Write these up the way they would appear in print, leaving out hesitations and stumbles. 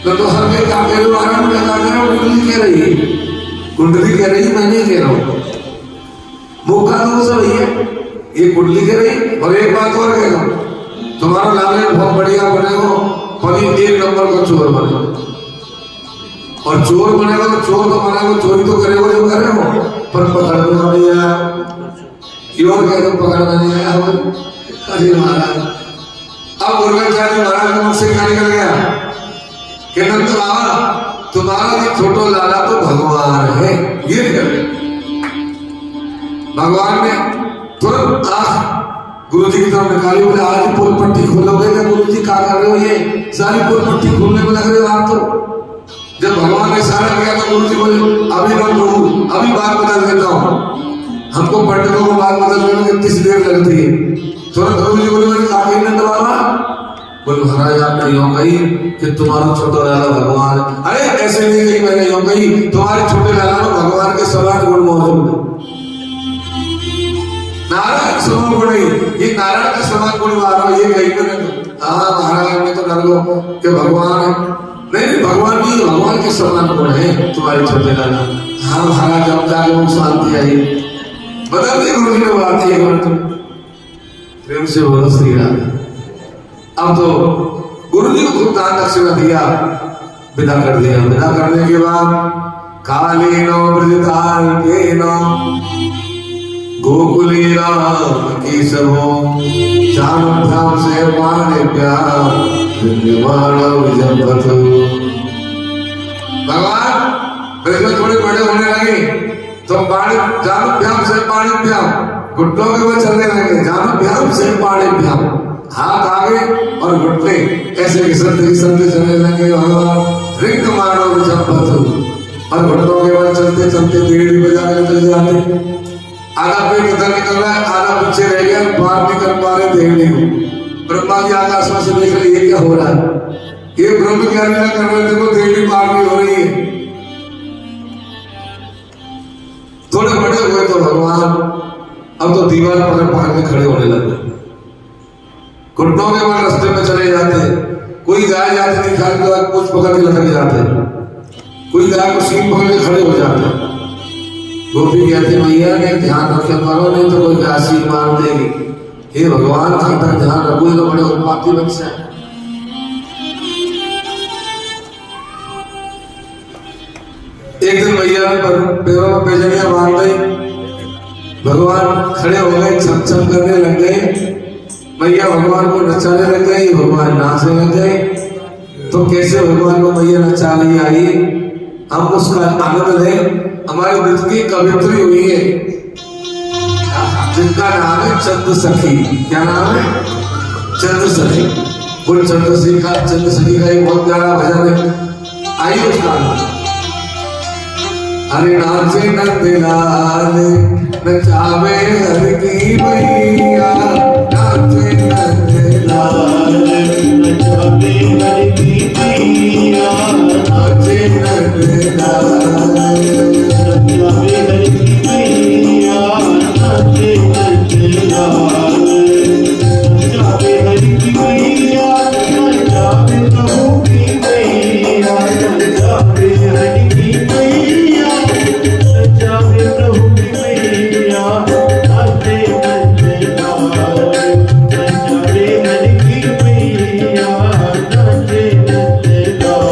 तो हर में क्या कह रहे हो, आराम में क्या कह रहे हो, कुंडली कह रही है, कुंडली कह रही है, मैं नहीं कह रहा हूँ। मुख का दोष है भैया, ये कुंडली कह रही। और एक बात और कह रहा हूँ, तुम्हारा लालन बहुत बढ़िया बनेगा, पर एक नंबर का चोर बनेगा। और चोर बनेगा तो चोर तो बनेगा, चोरी तो करेगा जो करे हो, पर पकड़ना नहीं आया। और कह दो पकड़ना नहीं आया। अरे महाराज, अब मुर्गनचारी महाराज का मुझसे क्या निकल गया कि नंद बाबा तुम्हारा जो छोटो लाला तो भगवान है, ये निकल गया। भगवान ने तुरंत आंख गुरु जी की तरफ निकाली, बोले आज पुल पट्टी खोलोगे क्या गुरु जी, क्या कर रहे हो, ये सारी पुल पट्टी खोलने में लग रहे हो आप तो। जब भगवान ने इशारा किया तो गुरु जी बोले अभी ना प्रभु, अभी बात बदल देता हूँ, हमको पंडितों को बात बदलने में कितनी देर लगती है। तुरंत गुरु जी बोले मैंने कहा नंद बाबा, बोले महाराज आपने यूं कही कि तुम्हारा छोटा लाला भगवान। अरे ऐसे नहीं कही मैंने, यूं कही तुम्हारे छोटे लाला में भगवान के समान गुण मौजूद है। नारायण के समान गुण नहीं, ये नारायण के समान गुण मारो, ये कही मैंने। हाँ महाराज ने तो डर लो कि भगवान है, नहीं भगवान नहीं, भगवान के समान गुण है तुम्हारे छोटे लाला। हाँ महाराज अब जाके वो शांति आई, बदल दी गुरु जी ने बात, एक मिनट प्रेम से बोलो श्री राम। अब तो गुरु जी को खूब दान दक्षिणा दिया, विदा कर दिया। विदा करने के बाद काली नो ब्रजताल के नो गोकुली राम की सबो चारों धाम से माने प्यार भगवान ब्रज में थोड़े बड़े होने लगे तो पानी जानू भ्याम से पानी भ्याम घुटनों के वो चलने लगे, जानू भ्याम से पानी भ्याम, हाथ आगे और घुटने ऐसे घिसलते चलने लगे। भगवान रिंग मारो और घुटनों के बाद चलते चलते देड़ी बजाने चले जाते। आधा पेट इधर निकल रहा है, आधा पीछे रह गया, बाहर निकल पा रहे देड़ी को। ब्रह्मा जी आकाश में से देख रहे ये क्या हो रहा है, ये ब्रह्म ज्ञानी ना कर रहे थे, वो देड़ी पार नहीं हो रही है। थोड़े बड़े हुए तो भगवान अब तो दीवार पकड़ पकड़ के खड़े होने लगे, घुटनों के बाद रास्ते में चले जाते। कोई गाय जाती नहीं, खाली तो कुछ पकड़ के लटक जाते, कोई गाय को सींग पकड़ के खड़े हो जाते। गोपी कहते भैया ने ध्यान रखे करो, नहीं तो कोई गाय सींग मार देगी। हे भगवान का तक ध्यान रखो, तो बड़े उत्पाती बच्चे हैं। एक दिन भैया पैरों में पेजनिया बांध गई, भगवान खड़े हो गए, छम छम करने लग गए। मैया भगवान को नचाने लग गई, भगवान नाचने लग गए। तो कैसे भगवान को मैया नचा रही आई, हम उसका आनंद लें। हमारी मृत्यु कवित्री हुई है जिनका नाम है चंद्र सखी। क्या नाम है? चंद्र सखी। वो चंद्र सखी का एक बहुत प्यारा भजन है, आइए उसका हरे नाचे नंदलाल नचावे हर की मैया, नाचे नंदलाल नचावे हर की मैया, नाचे नंदलाल नचावे हर की मैया, नाचे नंदलाल नचावे हर की मैया, नचावे प्रभु की मैया, नचावे हर की मैया, नचावे प्रभु की मैया, नाचे नंदलाल नचावे हर की मैया, नाचे नंदलाल।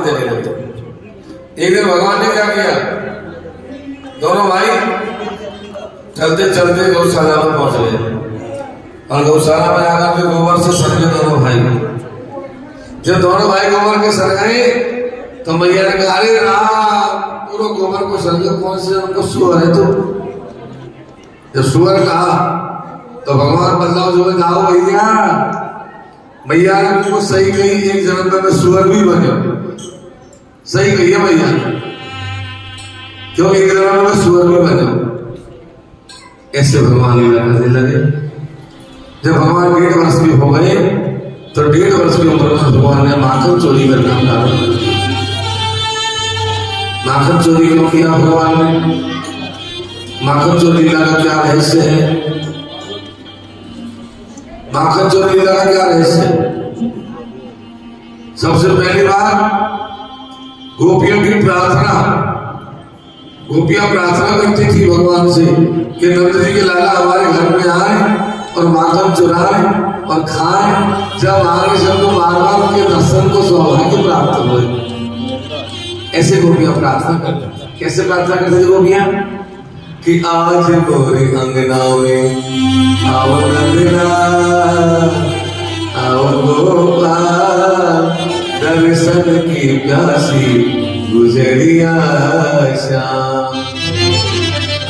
आवाज देने लगे। एक दिन भगवान ने क्या किया, दोनों भाई चलते चलते गौशाला में पहुंच गए और गौशाला में आकर के गोबर से सर गए दोनों भाई। जब दोनों भाई गोबर के सर गए तो मैया ने कहा, अरे राम पूरा गोबर को सर गए, कौन से उनको सुअर है? तो जब सुअर कहा तो भगवान बदलाव जो है कहा, भैया मैया ने बिल्कुल सही कही, एक जन्म में मैं सुअर भी बने। सही कही है मैया, क्यों एक जन्म में सुअर भी बने। ऐसे भगवान लीला करने लगे। जब भगवान 1.5 वर्ष के हो गए तो 1.5 वर्ष की उम्र में भगवान ने माखन चोरी करना प्रारंभ कर दिया। माखन चोरी क्यों किया भगवान ने? माखन चोरी लीला का क्या रहस्य है? माखन चोरी लीला का क्या रहस्य है? सबसे पहली बात, गोपियों की प्रार्थना। गोपियां प्रार्थना करती थी भगवान से कि नंद जी के लाला हमारे घर में आए और माखन चुराए और खाए। जब आगे सबको बार बार उनके दर्शन को सौभाग्य प्राप्त हो। ऐसे गोपियां प्रार्थना करती। कैसे प्रार्थना करती थी गोपियां? कि आज मोरे अंगना में आओ नंदना, आओ गोपाल, दर्शन की प्यासी गुजरिया शाम।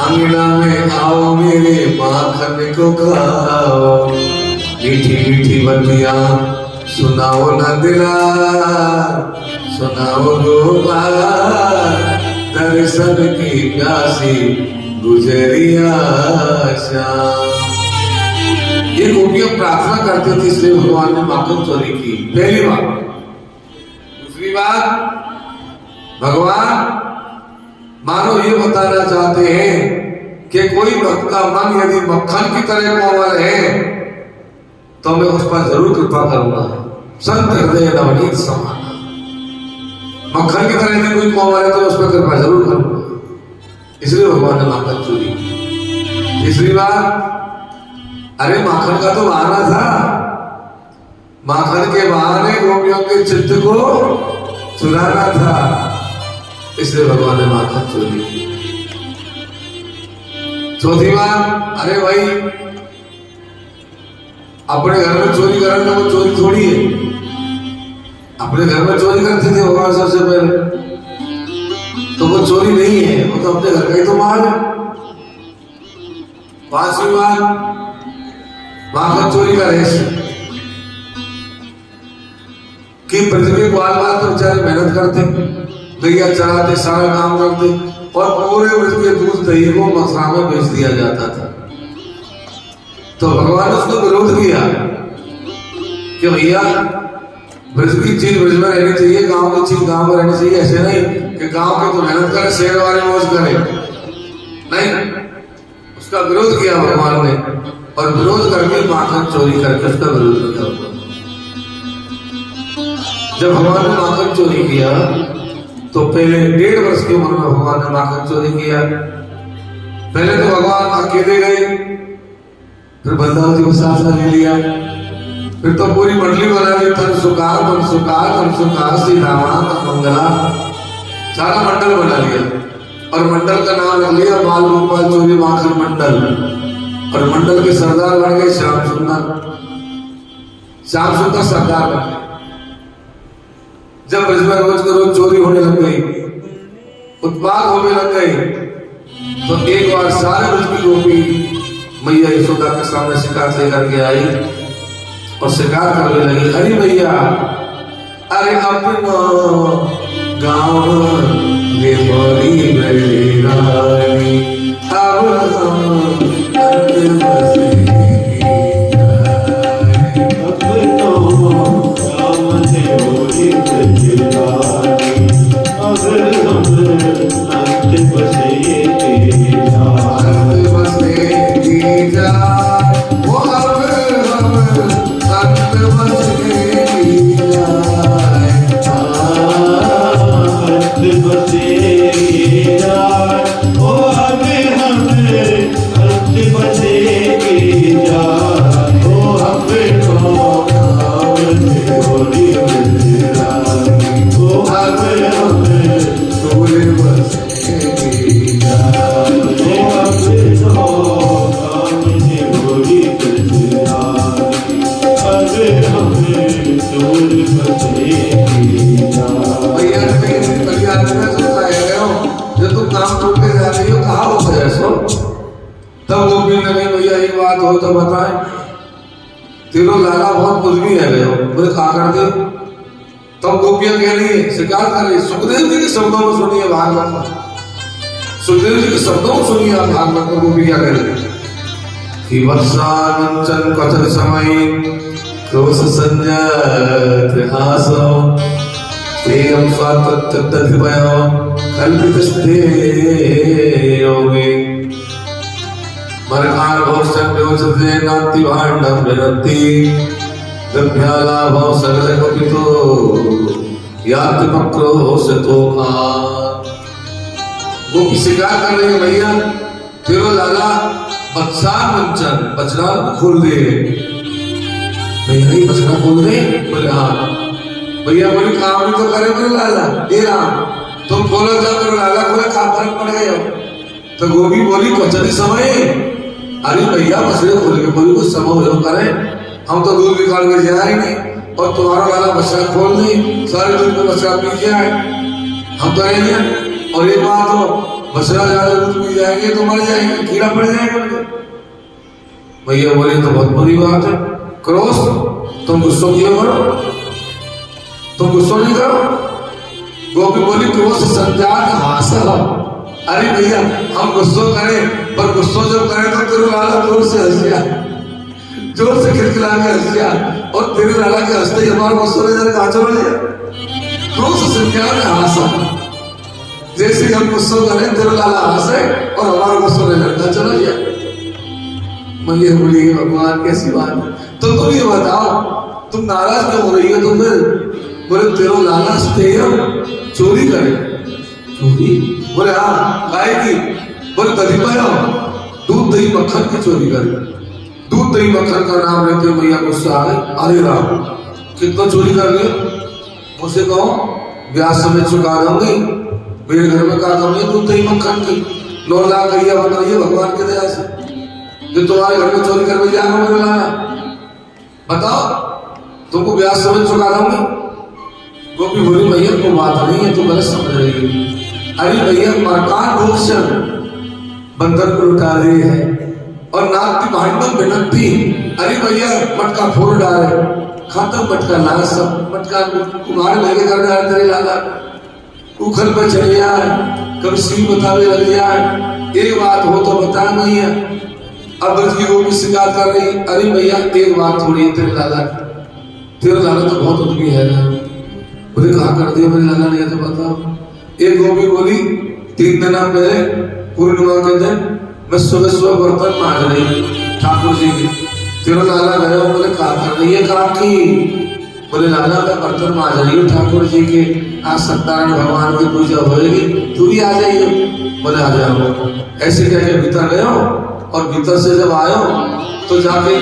अंगना में आओ मेरे माखन को खाओ, मीठी मीठी बतिया सुनाओ नंदना, सुनाओ गोपाल, दर्शन की प्यासी गुजरिया शाम। ये गोपियां प्रार्थना करते थे, इसलिए भगवान ने माखन चोरी की, पहली बात। दूसरी बात, भगवान मानो ये बताना चाहते हैं कि कोई भक्त का मन यदि मक्खन की तरह कोमल है तो मैं उस पर जरूर कृपा करूंगा। संत हृदय नवनीत समान, मक्खन की तरह यदि कोई कोमल है तो उस पर कृपा जरूर करूंगा। इसलिए भगवान ने माखन चोरी की। तीसरी बात, अरे माखन का तो बहाना था, माखन के बहाने गोपियों के चित्त को चुराना था, इसलिए भगवान ने माखन चोरी की। चौथी बात, अरे भाई अपने घर में चोरी करना तो वो चोरी थोड़ी है। अपने घर में चोरी करते थे भगवान सबसे पहले, तो वो चोरी नहीं है, वो तो अपने घर का ही तो माल है। पांचवी बात, माखन चोरी का रहस्य कि पृथ्वी बाल बाल तो बेचारे मेहनत करते, गैया चराते, सारा काम करते और पूरे ब्रज के दूध दही को मथुरा में बेच दिया जाता था। तो भगवान ने उसको विरोध किया कि भैया ब्रज की चीज ब्रज में रहनी चाहिए, गांव की चीज गांव में रहनी चाहिए। ऐसे नहीं कि गांव के तो मेहनत करे, शहर वाले मौज करे, नहीं। उसका विरोध किया भगवान ने और विरोध करके माखन चोरी करके उसका विरोध किया। जब भगवान ने माखन चोरी किया तो पहले 1.5 वर्ष की उम्र में भगवान ने माखन चोरी किया। पहले तो भगवान अकेले गए, फिर बलदाव जी को साथ ले लिया, फिर तो पूरी मंडली बना ली, तन सुकार मन सुकार तन सुकार श्री रामा तन मंगला, सारा मंडल बना लिया और मंडल का नाम रख लिया बाल गोपाल चोरी माखन मंडल। और मंडल के सरदार बन गए श्याम सुंदर। श्याम सुंदर सरदार बन गए। जब ब्रज में रोज के रोज चोरी होने लग गई, उत्पाद होने लग गए, तो एक बार सारे ब्रज की गोपी मैया यशोदा के सामने शिकायत लेकर के आई और शिकायत करने लगी, अरे भैया, अरे अपना गाँव में बड़ी बड़ी रानी, अब हम Good तोरे बसे जब तुम काम छोड़ के जा रही हो कहा हो गया सो तब वो भी नहीं भैया एक बात हो तो बताए तीनों लाला बहुत बुद्धि है गए बोले कहा कर दे तब गोपियां कह रही है शिकार कर रही सुखदेव जी के शब्दों में सुनिए भागवत सुखदेव जी के शब्दों में सुनिए आप भागवत में गोपी क्या कह रही कि वर्षांचन कथन समय क्रोध संजय हासो प्रेम स्वातंत्र्य कल्पितस्ते योगे मरकार भवसं विवचते नाति भाण्डं विनत्ति द्रव्यालाभो सकलकपितो याति पक्रोशतो गोपी शिकार कर रही है भैया तेरो लाला बच्चा मंचन बचना खोल दे भैया बचना खोल दे बोले हाँ भैया बोले काम भी तो करे मेरे लाला ए राम तुम बोलो जब तेरे लाला को खा फर्क पड़ गया तो गोपी बोली क्वचन समय अरे भैया बछड़े खोल के बोली कुछ समय हो जाओ करे हम तो दूध निकाल के जाए नहीं और तुम्हारा वाला बछड़ा खोल नहीं सारे दूध में बछड़ा पी जाए हम तो रहेंगे और एक बात हो बछड़ा ज्यादा दूध पी जाएंगे तो मर जाएंगे कीड़ा पड़ जाएगा भैया बोले तो बहुत बुरी बात है क्रोध तुम गुस्सो क्यों करो तुम गुस्सो नहीं करो गोपी बोली क्रोध संजात हासिल अरे भैया हम गुस्सो करें पर गुस्सो जब करें तो तेरे लाला जोर से हंस गया जोर से खिलखिला के हंस गया और तेरे लाला के हंसते ही हमारा गुस्सो ने जरा कांचो ले लिया क्रोध संजात हासिल जैसे हम गुस्सो करें तेरे लाला हंसे और हमारा गुस्सो ने जरा चला गया मैया बोली भगवान कैसी बात है तो तुम ये बताओ तुम नाराज क्यों हो रही हो तुम फिर बोले तेरो लाला चोरी करे चोरी बोले हाँ गाय की बोले दही पाया दूध दही मक्खन की चोरी करे दूध दही मक्खन का नाम लेते भैया गुस्सा आ गए अरे राम कितना चोरी कर लिया मुझसे कहो ब्याज समय चुका दूंगी मेरे घर में कहा कमी दूध दही मक्खन की 9 लाख गैया बन रही है भगवान की दया से जो तुम्हारे घर में चोरी कर जाएगा मेरे लाला बताओ तुमको ब्याज समय चुका दूंगी गोपी बोली भैया को बात नहीं है तो गलत समझ रही है अरे भैया मरकान भोक्षण बंदर को लुटा रही है और नाती भांडव बिनती अरे भैया मटका फोड़ डाले खाता मटका लाल सब मटका कुमार लगे कर डाल तेरे लाला उखल पे चले जाए कभी सिंह बतावे लग जाए एक बात हो तो बता नहीं है अब ब्रज की गोपी शिकार कर रही अरे भैया एक बात थोड़ी है तेरे लाला तो बहुत उद्मी है ना बोले कहा कर दिया मेरे लाला ने तो बताओ एक गोपी बोली 3 दिन पहले पूर्णिमा के दिन मैं सुबह सुबह बर्तन मांज रही ठाकुर जी की तेरा लाला गया बोले कहा कर रही है कहा की बोले लाला मैं बर्तन मांज रही हूँ ठाकुर जी के आज सत्यानारायण भगवान की पूजा होगी तू भी आ जाइए बोले आ जाओ ऐसे कह के भीतर गए और भीतर से जब आयो तो जाके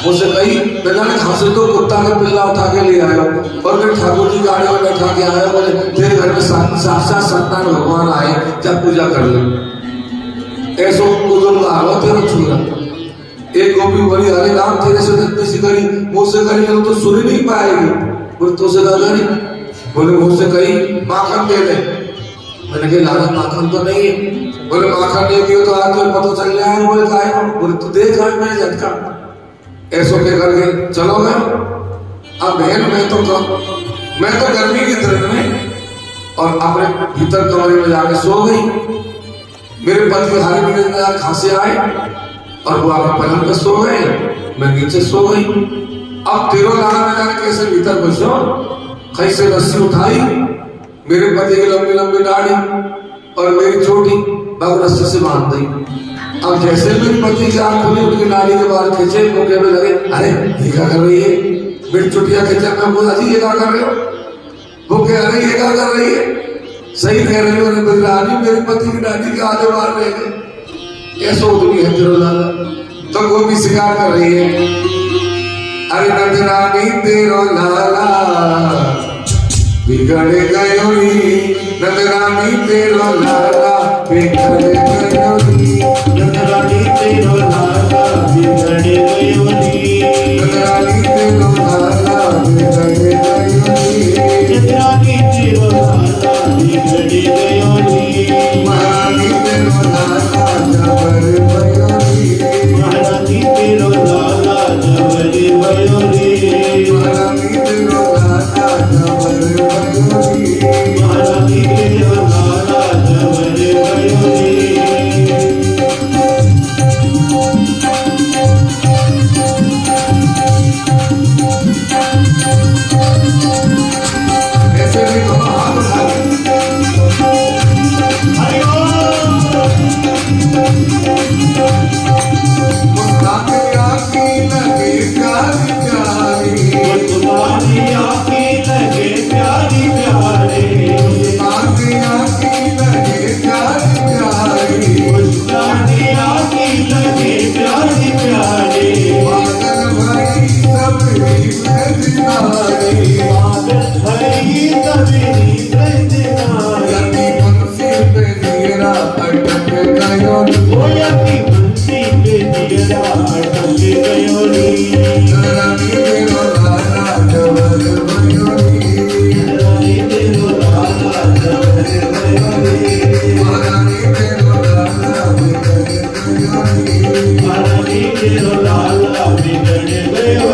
मुझसे कही मैं जाने कहाँ से तो कुत्ता का पिल्ला उठा के ले आयो और फिर ठाकुर जी गाड़ी में बैठा के आया बोले तेरे घर में साक्षात सत्यानारायण भगवान आए जब पूजा कर ले ऐसो बुजुर्ग आवा तेरा छूरा एक गोपी बोली अरे राम तेरे से इतनी करी मुझसे करी तो सुन ही नहीं पाएगी बोले तो से दादा नहीं बोले मुझसे कही माखन दे दे मैंने कहा लाला माखन तो नहीं है बोले माखन नहीं दियो तो आज तो पता चल जाए बोले कहा बोले तू देख आज मैंने झटका ऐसो के करके चलो गए अब बहन मैं तो गर्मी की तरह में और अपने भीतर कमरे में जाके सो गई मेरे पति हारे पीने खांसे आए और वो आगे पलंग पे सो गए मैं नीचे सो गई अब तेरो लाला में जाने कैसे भीतर घुसो कैसे रस्सी उठाई मेरे पति की लंबी लंबी दाढ़ी और मेरी चोटी बाग रस्सी से बांध दी अब जैसे मेरे पति की आंख खुली उनकी नाड़ी के बाहर खींचे मुझे में लगे अरे ये क्या कर रही है मेरी चुटिया खींचा मैं बोला जी ये क्या कर रहे हो वो कह रही है क्या कर रही है सही कह रही हो रानी मेरे पति की नाड़ी के आधे बाहर रह गए ऐसा उतनी है तेरो लाला तो वो भी शिकार कर रही है अरे नजरानी तेरो लाला बिगड़ गयो नगरानी तेरो लाला बिगड़ गयो नगरानी तेरो लाला बिगड़ गयो नगरानी तेरो लाला बिगड़ गयो नगरानी तेरो लाला बिगड़ गयो महारानी तेरो लाला जबर भयो महारानी तेरो लाला जबर भयो महारानी तेरो लाला जबर भयो महारानी तेरो लाला जबर भयो ऐसे भी दोनों हाथ उठा ले मुस्कान आँखी लगे प्यारी प्यारी तुम्हारी आँखें लगे प्यारी प्यारी आँखी आँखी लगे प्यारी प्यारी तुम्हारी आँखें लगे प्यारी प्यारी बादल भाई सब दिनारी बादल भरी कबीरी प्रजनारी यदि बंसी पे मेरा अटक गयो गोयती बंसी पे दिया अटक गयो नगरानी तेरो लाला जबर भयो रानी तेरो लाला जबर भयो महारानी तेरो लाला बिगड़ गयो रानी तेरो लाला बिगड़ गयो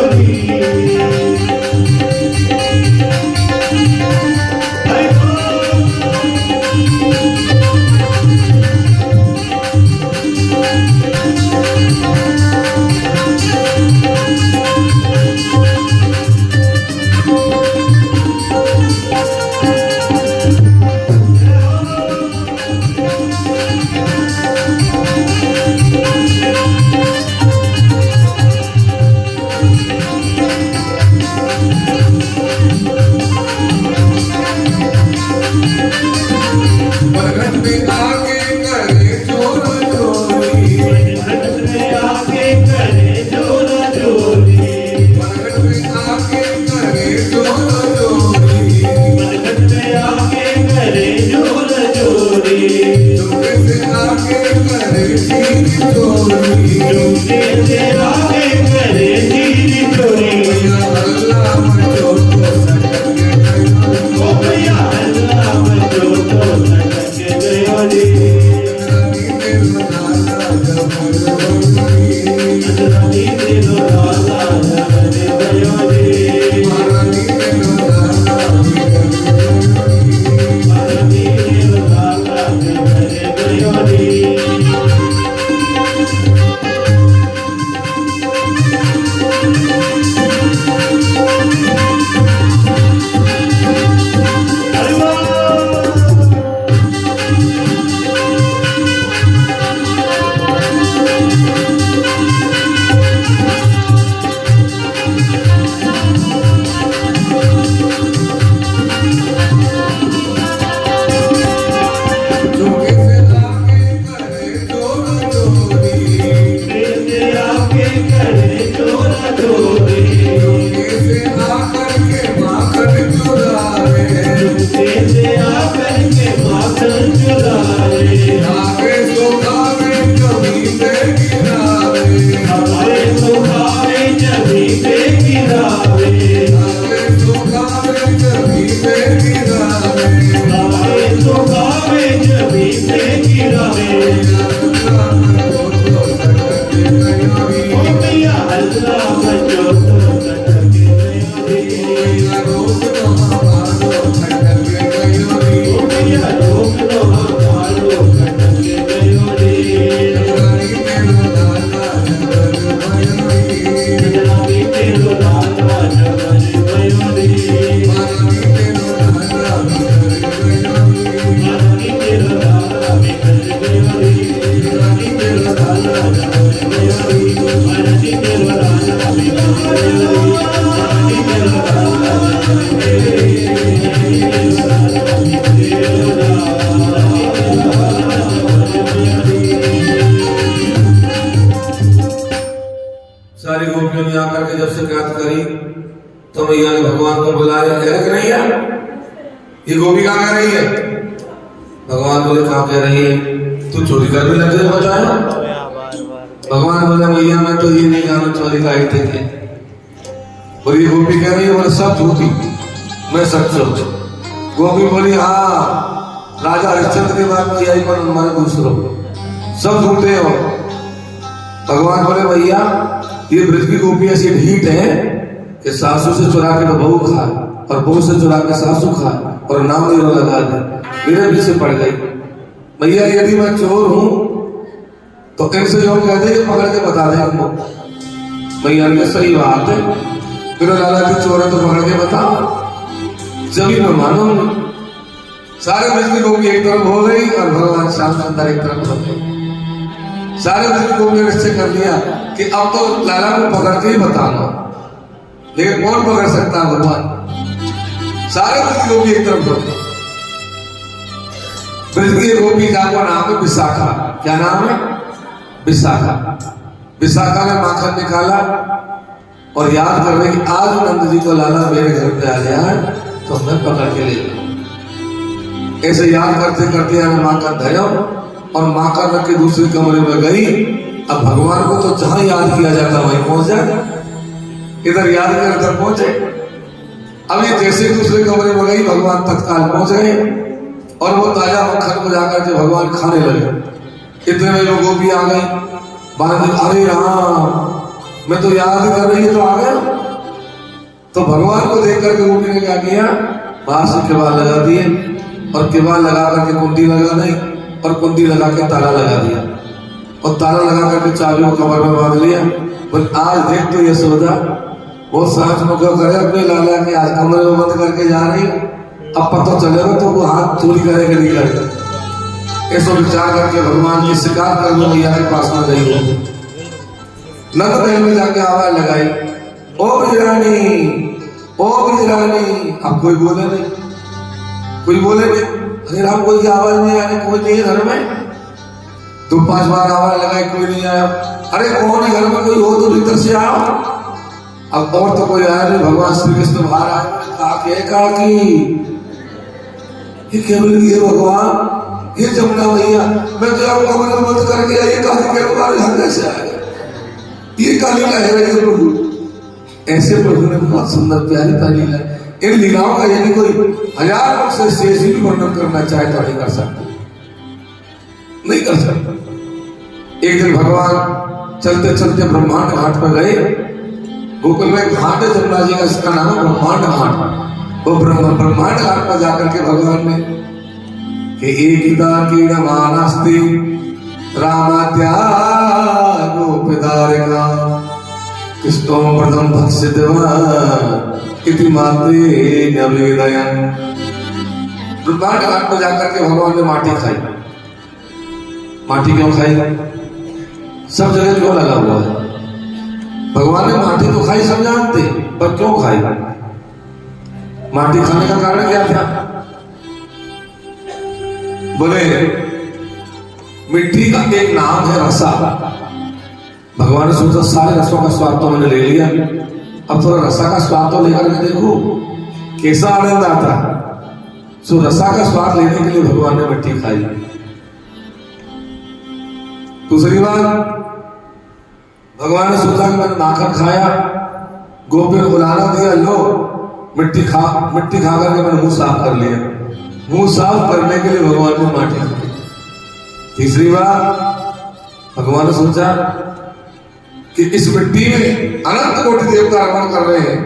प्रगट में आके करे चोर चोरी प्रगट में आके करे जोरा जोरी प्रगट में आके करे चोर चोरी प्रगट में आके करे जोरा जोरी चुपके से आके करे चीरी चोरी झुमके से आके करे जीरी चोरी भैया अल्लाह मचो तो सटक गयो ओ भैया अल्लाह मचो तो सटक गयो नगरानी तेरो लाला जबर भयो रानी तेरो लाला जबर भयो महारानी तेरो लाला बिगड़ गयो रानी तेरो लाला जबर भयो चुपके से आके करे चोर चोरी से आके करे जोरा जोरी चुपके से आकर के माखन चुरावे से आकर के माखन चुराए आगे सोखावे कभी पे गिरावे हमारे सुखावे जमी पे गिरावे आगे सोखावे कभी पे गिरावे हमारे सुखावे जमी पे गिरावे ओ भैया अल्लाह मचो तो सटक गयो ओ भैया रोक लो हमारो सटक गयो रानी तेरो लाला जबर भयो महारानी तेरो लाला बिगड़ गयो रानी भगवान बोले कहाँ कह रही है, तू चोरी कर भी लग जाए बताया। भगवान बोले भैया मैं तो ये नहीं जाना चोरी का आते थे। बोली गोपी कह रही है बोले सब झूठी, मैं सच हूँ। गोपी बोली हाँ राजा हरिश्चंद्र के बाद में यही पर हमारे दूसरों सब झूठे हो। भगवान बोले भैया ये ब्रज की गोपी ऐसी ढीठ है कि सासू से चुरा के तो बहू खाए और बहू से चुरा के सासू खाए और नाम नहीं लगा दे, मेरे पीछे पड़ गई। भैया यदि मैं चोर हूं तो इनसे जो कह दे पकड़ के बता दे हमको। भैया ने सही बात है, फिर लाला की चोर है तो पकड़ के बता, जब मैं मानूंगा। सारे ब्रज की गोपी एक तरफ हो गई और भगवान श्याम सुंदर एक तरफ हो गई। सारे ब्रज की गोपी ने निश्चय कर लिया कि अब तो लाला को पकड़ के ही बताना, लेकिन कौन पकड़ सकता है भगवान। सारे ब्रज की गोपी एक तरफ हो गई। ब्रज की गोपी का नाम है विशाखा। क्या नाम है? विशाखा। विशाखा ने माखन निकाला और याद कर रहे कि आज नंद जी को लाला मेरे घर पे आ गया तो मैं पकड़ के ले जाऊं। ऐसे याद करते करते माखन धरा और माखन रख के दूसरे कमरे में गई। अब भगवान को तो जहां याद किया जाता वहीं पहुंच जाए, इधर याद कर इधर पहुंचे। अब ये जैसे दूसरे कमरे में गई भगवान तत्काल पहुंच गए और वो ताजा मक्खन को जाकर के भगवान खाने लगे। इतने में वो गोपी आ गई, बांध अरे राम मैं तो याद कर रही है तो आ गया। तो भगवान को देख करके गोपी ने क्या किया, बाहर से किवाड़ लगा दिए और किवाड़ लगा करके कुंडी लगा दी और कुंडी लगा के ताला लगा दिया और ताला लगा करके चाबी को कमर में बांध लिया। बस आज देख तो ये सोचा वो सांस में क्यों करे अपने लाला के आज कमरे में बंद करके जा रही, अब पता चलेगा तो वो हाथ चोरी करेगा नहीं करेगा। ऐसा विचार करके भगवान की शिकार कर लो भैया के पास में गई हो। नंद महल में जाके आवाज लगाई, ओ बिजरानी ओ बिजरानी। अब कोई बोले नहीं, कोई बोले नहीं। अरे राम कोई की आवाज नहीं आई, कोई नहीं है घर में। तो 5 बार आवाज लगाई, कोई नहीं आया। अरे कौन है घर में, कोई हो तो भीतर से आओ। अब और तो कोई आया नहीं। भगवान श्री कृष्ण बाहर आए, कहा कि ये क्या बोल गई भगवान, ये जमुना भैया मैं तो आपको कमरे में बंद करके आई, कहा के बाहर यहाँ कैसे आए, ये काली का है रही प्रभु। ऐसे प्रभु ने बहुत सुंदर प्यारी प्यारी लीला। इन लीलाओं का यदि कोई 1000 वर्ष से शेष भी वर्णन करना चाहे तो नहीं कर सकता, नहीं कर सकता। एक दिन भगवान चलते चलते ब्रह्मांड घाट पर गए। गोकुल में घाट है जमुना जी का, इसका नाम है ब्रह्मांड घाट। वो ब्रह्मांड घाट पर जाकर के भगवान ने कि एकदा कीड़मानस्ति रामात्या गोपदारिका कृष्णो प्रथम भक्षितवान् इति मात्रे नवेदयन्। ब्रह्मांड घाट पर जाकर के भगवान ने माटी खाई। माटी क्यों खाई? सब जगह क्यों लगा हुआ है? भगवान ने माटी तो खाई सब जानते, पर क्यों खाई? माटी खाने का कारण क्या था? बोले मिट्टी का एक नाम है रसा। भगवान ने सोचा सारे रसों का स्वाद तो मैंने ले लिया, अब थोड़ा रसा का स्वाद तो लेकर के देखो कैसा आनंद आता है। सो रसा का स्वाद लेने के लिए भगवान ने मिट्टी खाई। दूसरी बात भगवान ने सोचा कि मैंने माखन खाया, गोपी को बुलाना दिया, लो मिट्टी खा करके मैंने मुंह साफ कर लिया। मुंह साफ करने के लिए भगवान ने माटी खाई। तीसरी बार भगवान ने सोचा कि इस मिट्टी में अनंत कोटि देवता रमण कर रहे हैं,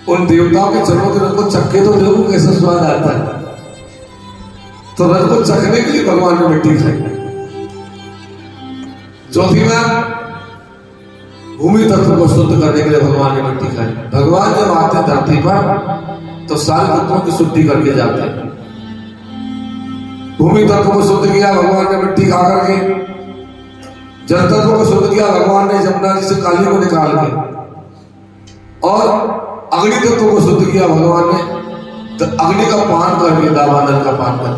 उन देवताओं के चरणों के रंग को चखे तो देखो कैसा स्वाद आता है। तो रंग को चखने के लिए भगवान ने मिट्टी खाई। चौथी बार भूमि तत्व को शुद्ध करने के लिए भगवान ने मिट्टी खाई। भगवान जब आते हैं धरती पर तो सारे तत्वों की शुद्धि करके जाते हैं। भूमि तत्व को शुद्ध किया भगवान ने मिट्टी खा करके, जल तत्व को शुद्ध किया भगवान ने जमुना जी से काली को निकाल के, और अग्नि तत्व को शुद्ध किया भगवान ने तो अग्नि का पान करके, दावानल का पान कर,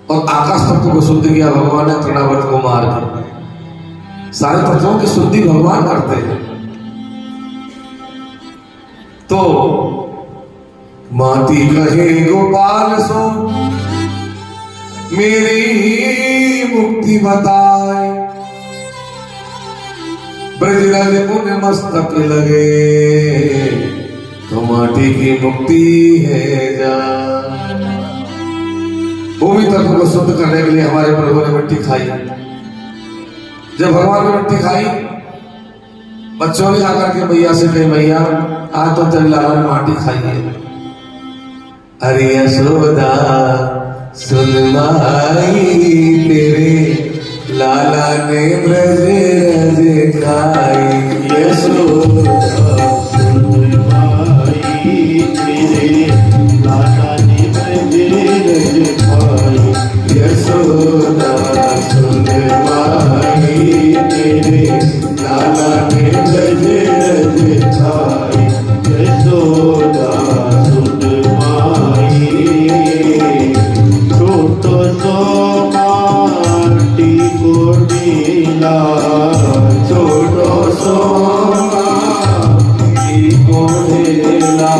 और आकाश तत्व को शुद्ध किया भगवान ने तृणावर्त को मार के। सारे तत्वों की शुद्धि भगवान करते हैं। तो माटी कहे गोपाल सो मुक्ति बताए, ब्रजराज मुनि मस्तक लगे, तो माटी की मुक्ति है जा। भूमि तत्व को शुद्ध करने के लिए हमारे प्रभु ने मिट्टी खाई। जब भगवान ने मिट्टी खाई, बच्चों ने आकर के मैया से कहे, मैया आज तो तेरे लाला ने माटी खाई है। अरे यशोदा सुन माई, तेरे लाला ने ब्रज रज खाई। यशोदा सुन माई, तेरे लाला ने ब्रज रज खाई। यशोदा सुन माई, तेरे लाला ने ब्रज रज खाई। यशोदा सुन माई, छोटो सो माटी को ढीला, छोटो सो माटी को ढेला,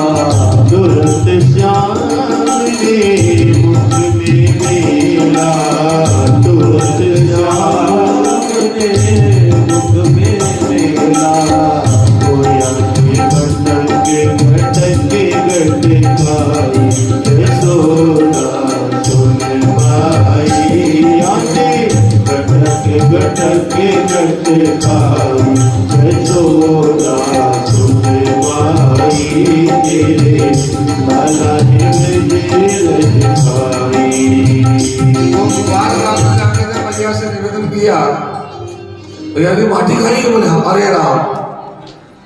तुरंत श्याम ने मुख में मेला। तुरंत श्याम ने मुख में मेला। कोयल के घटक खाई। यशोदा सुन माई, आंटे घटक खाई। यशोदा सुन माई, तेरे लाला ने ब्रज रज खाई। वो बार रात में जाके जब मैया से निवेदन किया, भैया की माटी खाई। बोले अरे राम,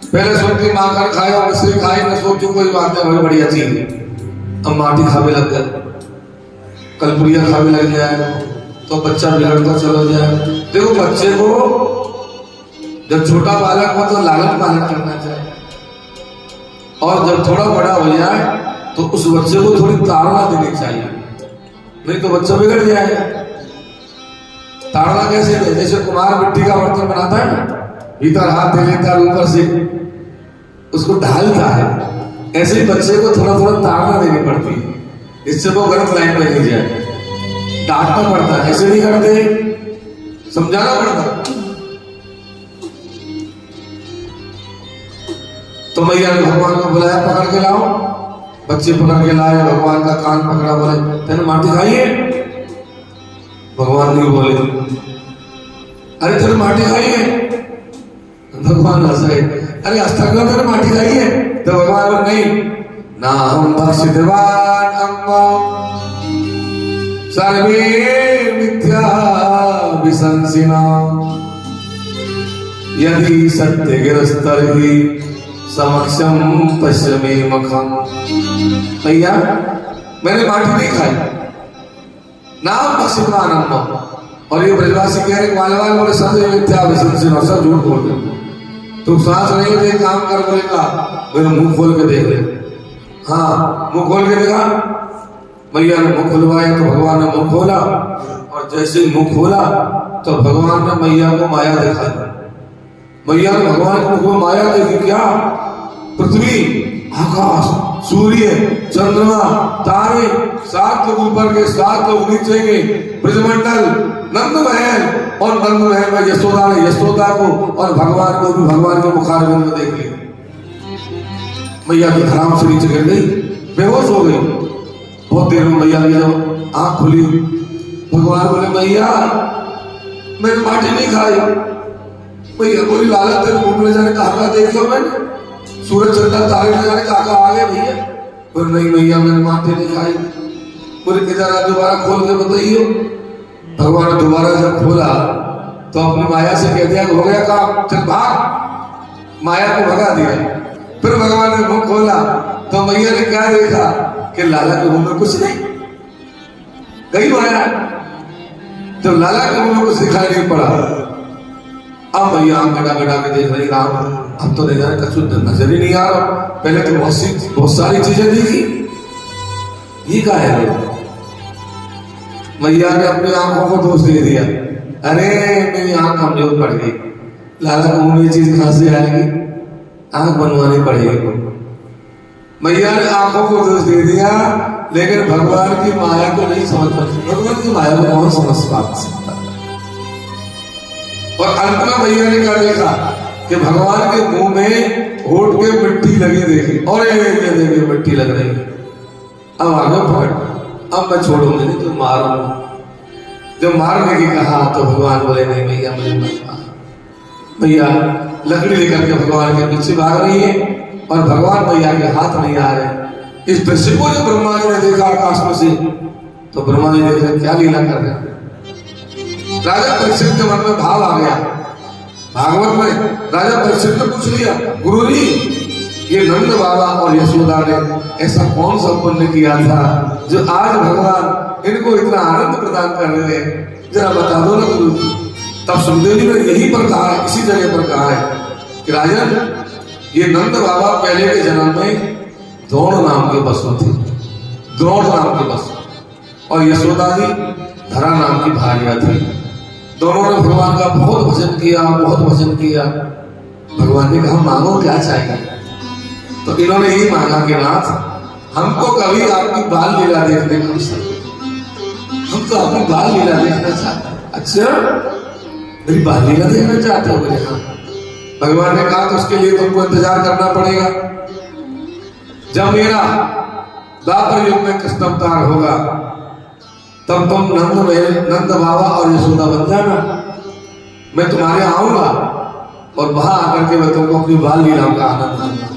पहले सोचती माँ कर खाए और मिश्री खाई, मैं सोचू कोई बात नहीं, बड़ी बढ़िया चीज। अब माटी खावे लग गए, कलपुरिया खावे लग जाए तो बच्चा बिगड़ता चला जाए। देखो बच्चे को जब छोटा बालक हो तो लालन पालन करना चाहिए, और जब थोड़ा बड़ा हो जाए तो उस बच्चे को थोड़ी ताड़ना देनी चाहिए, नहीं तो बच्चा बिगड़ जाएगा। ताड़ना कैसे दे? जैसे कुम्हार मिट्टी का बर्तन बनाता है ना, भीतर हाथ दे लेता है, ऊपर से उसको ढालता है, ऐसे ही बच्चे को थोड़ा थोड़ा ताड़ना देनी पड़ती है, इससे वो गलत लाइन में नहीं जाए। डांटना पड़ता है, ऐसे नहीं करते, समझाना पड़ता। तो मैया ने भगवान को बुलाया, पकड़ के लाओ। बच्चे पकड़ के लाए, भगवान का कान पकड़ा, बोले तेने माटी खाई है? भगवान नहीं बोले। अरे तेने माटी खाई है? भगवान हंसे। अरे अष्टग्रह तेने माटी खाई है? तो भगवान बोले नहीं, ना हम भक्षितवान सर्वे मिथ्या विशंसिना, यदि सत्य गिरस्तर्हि समक्षम पश्चिमे मखम। भैया मैंने माटी नहीं खाई, नाम भक्षितवान अम्मा। और ये ब्रजवासी कह रहे मालवान बोले सत्य मिथ्या विशंसिना, सब झूठ बोल रहे। तू सांस नहीं दे, काम कर बोलेगा, मेरे मुंह खोल के देख ले। हाँ, मुंह खोल के देखा, मैया ने मुंह खुलवाया तो भगवान ने मुंह खोला, और जैसे ही मुंह खोला तो भगवान ने मैया को माया दिखा दी। मैया ने भगवान के मुख में माया देखी। क्या? पृथ्वी, आकाश, सूर्य, चंद्रमा, तारे, 7 लोग ऊपर के, 7 लोग नीचे के, ब्रजमंडल, नंद महल, और नंद महल में यशोदा ने यशोदा को और भगवान को भी भगवान के मुखारविंद में देख लिया। मैया की धराम से नीचे गिर गई, बेहोश हो गई। बहुत देर में मैया की जब आंख खुली, भगवान बोले मैया मैंने माटी नहीं खाई। भैया बोली लाला तेरे मुंह में जाने कहा देखो, मैंने सूरज चंद्र तारे में जाने कहा आ गए भैया। बोले नहीं भैया मैंने माटी नहीं खाई। बोले किधर दोबारा खोल के बताइए। भगवान ने दोबारा जब खोला तो अपनी माया से कह दिया हो गया काम, चल भाग। माया को भगा दिया। फिर भगवान ने मुंह खोला तो मैया ने क्या देखा कि लाला के मुंह में कुछ नहीं, गई माया। जब लाला के मुंह में कुछ दिखाई नहीं पड़ा, अब मैया आंख गड़ा गड़ा के देख रही, राम अब तो नहीं जाने कछु नजर ही नहीं आ रहा। पहले तो बहुत सारी चीजें देखी, ये क्या है? मैया ने अपनी आंखों को दोष दे दिया। अरे मेरी आंख कमजोर पड़ गई, लाला के मुंह में चीज कहां से आएगी, आंख बनवानी पड़ेगी। मैया ने आंखों को दोष दे दिया, लेकिन भगवान की माया को नहीं समझ पाती। भगवान की माया को कौन समझ सकता? और अंत में भैया ने क्या देखा कि भगवान के मुंह में होठ के मिट्टी लगी देखी, और ये देखिए मिट्टी लग रही है। अब आगे पकड़, अब मैं छोड़ूंगी नहीं, तो मारूंगा। जब मारने की कहा तो भगवान बोले नहीं भैया मुझे मत मार। भैया लकड़ी लेकर के भगवान के पीछे भाग रही है और भगवान भैया के हाथ नहीं आ रहे। इस दृश्य को जब ब्रह्मा जी ने देखा आकाश में से, तो ब्रह्मा जी देख रहे क्या लीला कर रहे हैं। राजा परीक्षित के मन में भाव आ गया। भागवत में राजा परीक्षित ने पूछ लिया, गुरुजी ये नंद बाबा और यशोदा ने ऐसा कौन सा पुण्य किया था जो आज भगवान इनको इतना आनंद प्रदान कर रहे हैं, जरा बता दो ना गुरु। तब सुखदेव जी ने यही पर कहा है, इसी जगह पर कहा है कि राजन ये नंद बाबा पहले के जन्म में द्रोण नाम के पशु थे, द्रोण नाम के पशु, और यशोदा जी धरा नाम की भार्या थी। दोनों ने भगवान का बहुत भजन किया, बहुत भजन किया। भगवान ने कहा मांगो क्या चाहिए, तो इन्होंने यही मांगा कि नाथ हमको कभी आपकी बाल लीला देखने का अवसर, हम तो आपकी बाल लीला देखना चाहते हैं। अच्छा मेरी बाल लीला देखना चाहते हो? बोले हाँ। भगवान ने कहा तो उसके लिए तुमको इंतजार करना पड़ेगा। जब मेरा द्वापर युग में कृष्ण अवतार होगा तब तुम नंद बाबा और यशोदा बन जाना। मैं तुम्हारे आऊंगा और वहां आकर के मैं तुमको अपनी बाल लीलाओं का आनंद दूंगा।